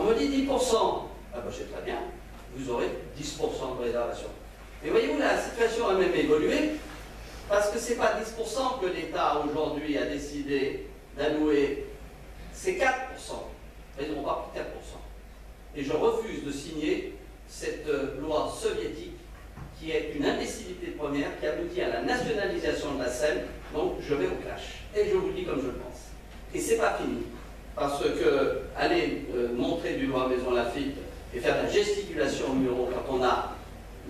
me dit 10%, ah ben c'est très bien, vous aurez 10% de réservation. Mais voyez-vous, la situation a même évolué, parce que ce n'est pas 10% que l'État aujourd'hui a décidé d'allouer, c'est 4%. Ils n'auront pas pris 4%. Et je refuse de signer cette loi soviétique qui est une imbécilité première, qui aboutit à la nationalisation de la Seine. Donc je vais au clash. Et je vous le dis comme je le pense. Et c'est pas fini. Parce que aller montrer du doigt Maison Lafitte et faire de la gesticulation au bureau quand on a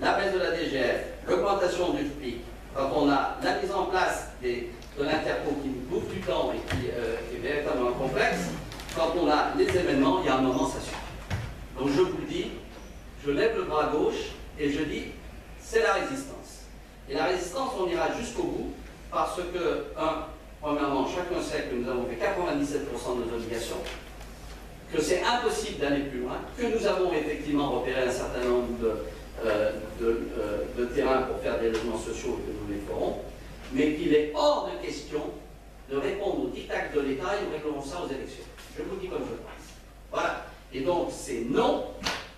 la baisse de la DGF, l'augmentation du FPIC, quand on a la mise en place de l'interco qui nous bouffe du temps et qui est véritablement complexe, quand on a les événements, il y a un moment, ça suffit. Donc je vous le dis, je lève le bras gauche et je dis, c'est la résistance. Et la résistance, on ira jusqu'au bout, parce que, premièrement, chacun sait que nous avons fait 97% de nos obligations, que c'est impossible d'aller plus loin, que nous avons effectivement repéré un certain nombre de terrains pour faire des logements sociaux et que nous les ferons, mais qu'il est hors de question de répondre aux dictats de l'État et nous réglerons ça aux élections. Je vous le dis comme je le pense. Voilà. Et donc, c'est non,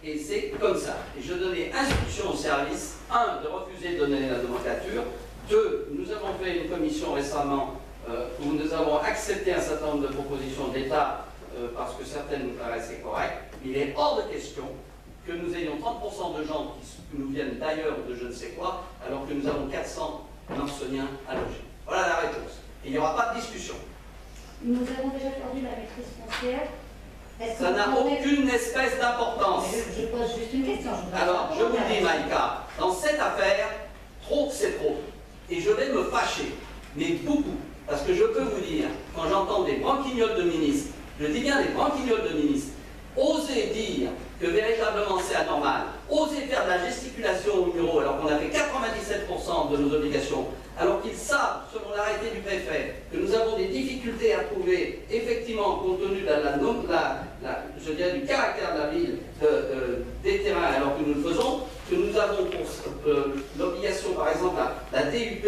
et c'est comme ça. Et je donnais instruction au service, 1, de refuser de donner la nomenclature, 2, nous avons fait une commission récemment où nous avons accepté un certain nombre de propositions d'État parce que certaines nous paraissaient correctes. Il est hors de question que nous ayons 30% de gens qui nous viennent d'ailleurs ou de je ne sais quoi, alors que nous avons 400 Marsoniens à loger. Voilà la réponse. Et il n'y aura pas de discussion. Nous avons déjà perdu la maîtrise foncière. Ça n'a aucune espèce d'importance. Je pose juste une question. Alors, je vous dis, Maïka, dans cette affaire, trop, c'est trop. Et je vais me fâcher, mais beaucoup. Parce que je peux vous dire, quand j'entends des branquignoles de ministres, je dis bien des branquignoles de ministres, oser dire que véritablement c'est anormal, oser faire de la gesticulation au bureau alors qu'on a fait 97% de nos obligations, alors qu'ils savent, selon l'arrêté du préfet, que nous avons des difficultés à trouver, effectivement, compte tenu je dirais, du caractère de la ville, des terrains, alors que nous le faisons, que nous avons pour l'obligation, par exemple, la DUP,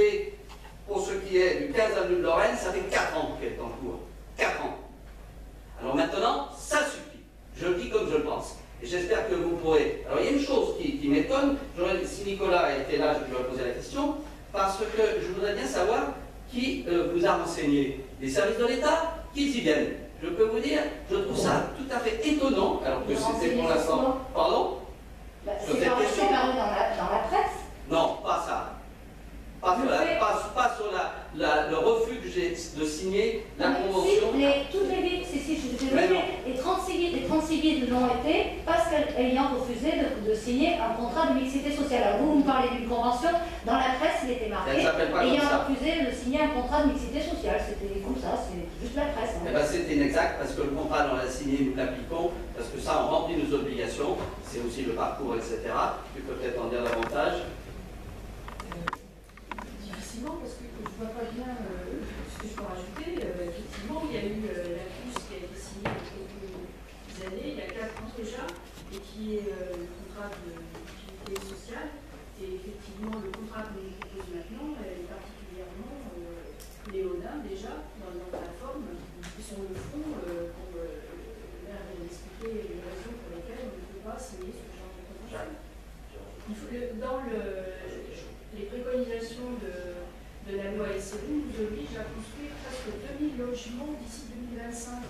pour ce qui est du 15 avenue de Lorraine, ça fait 4 ans qu'elle est en cours. 4 ans. Alors maintenant, ça suffit. Je le dis comme je le pense. Et j'espère que vous pourrez... Alors il y a une chose qui m'étonne, si Nicolas était là, je lui aurais posé la question, parce que je voudrais bien savoir qui vous a renseigné. Les services de l'État, qu'ils y viennent. Je peux vous dire, je trouve ça tout à fait étonnant, alors que c'était pour l'instant... Pardon? C'est paru dans la presse? Non, pas ça. Pas sur le refus que j'ai de signer la convention. Toutes les villes, les 36 villes l'ont été parce qu'ayant refusé de signer un contrat de mixité sociale. Alors vous me parlez d'une convention, dans la presse il était marqué, ayant refusé de signer un contrat de mixité sociale. C'était comme ça, c'est juste la presse. Hein. Eh ben, c'est inexact parce que le contrat on l'a signé, nous l'appliquons, parce que ça on remplit nos obligations, c'est aussi le parcours, etc. Tu peux peut-être en dire davantage. Parce que je ne vois pas bien ce que je peux rajouter. Effectivement, il y a eu la CUS qui a été signée il y a quelques années, il y a 4 ans déjà, et qui est le contrat d'utilité sociale. Et effectivement, le contrat que nous propose maintenant est particulièrement léonin déjà, dans la forme, et sur le fond, comme l'air vient d'expliquer les raisons pour lesquelles on ne peut pas signer ce genre de convention. Dans les préconisations de la loi SRU nous oblige à construire presque 2000 logements d'ici 2025.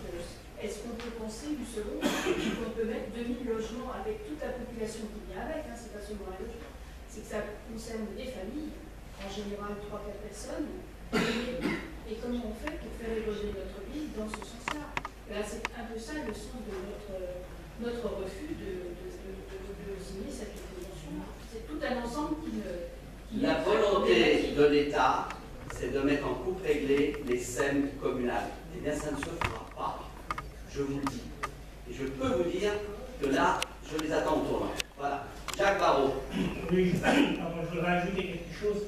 Est-ce qu'on peut penser, nous serons, qu'on peut mettre 2000 logements avec toute la population qui vient avec, hein, c'est pas seulement un logement, c'est que ça concerne des familles, en général 3-4 personnes, et comment on fait pour faire évoluer notre ville dans ce sens-là? C'est un peu ça le sens de notre refus de signer cette convention. C'est tout un ensemble qui La volonté de l'État, c'est de mettre en coupe réglée les SEM communales. Eh bien, ça ne se fera pas. Je vous le dis. Et je peux vous dire que là, je les attends au tournant. Voilà. Jacques Barrault. Oui, je voudrais ajouter quelque chose.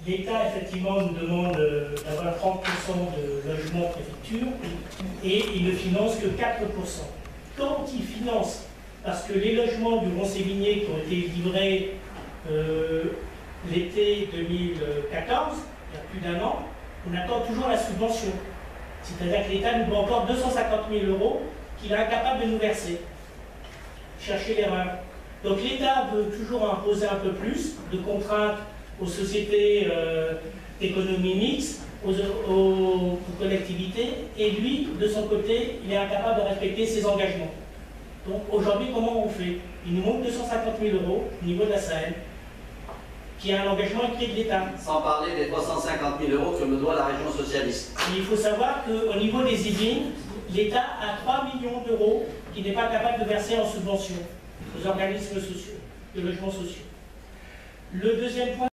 L'État, effectivement, nous demande d'avoir 30% de logements préfecture et il ne finance que 4%. Quand il finance, parce que les logements du Rond-Sévigné qui ont été livrés l'été 2014, il y a plus d'un an, on attend toujours la subvention. C'est-à-dire que l'État nous doit encore 250 000 € qu'il est incapable de nous verser. Cherchez l'erreur. Donc l'État veut toujours imposer un peu plus de contraintes aux sociétés d'économie mixte, aux collectivités, et lui, de son côté, il est incapable de respecter ses engagements. Donc aujourd'hui, comment on fait? Il nous manque 250 000 € au niveau de la Sahel, qui est un engagement écrit de l'État. Sans parler des 350 000 € que me doit la région socialiste. Et il faut savoir qu'au niveau des IDIN, l'État a 3 millions d'euros qu'il n'est pas capable de verser en subvention aux organismes sociaux, de logements sociaux. Le deuxième point,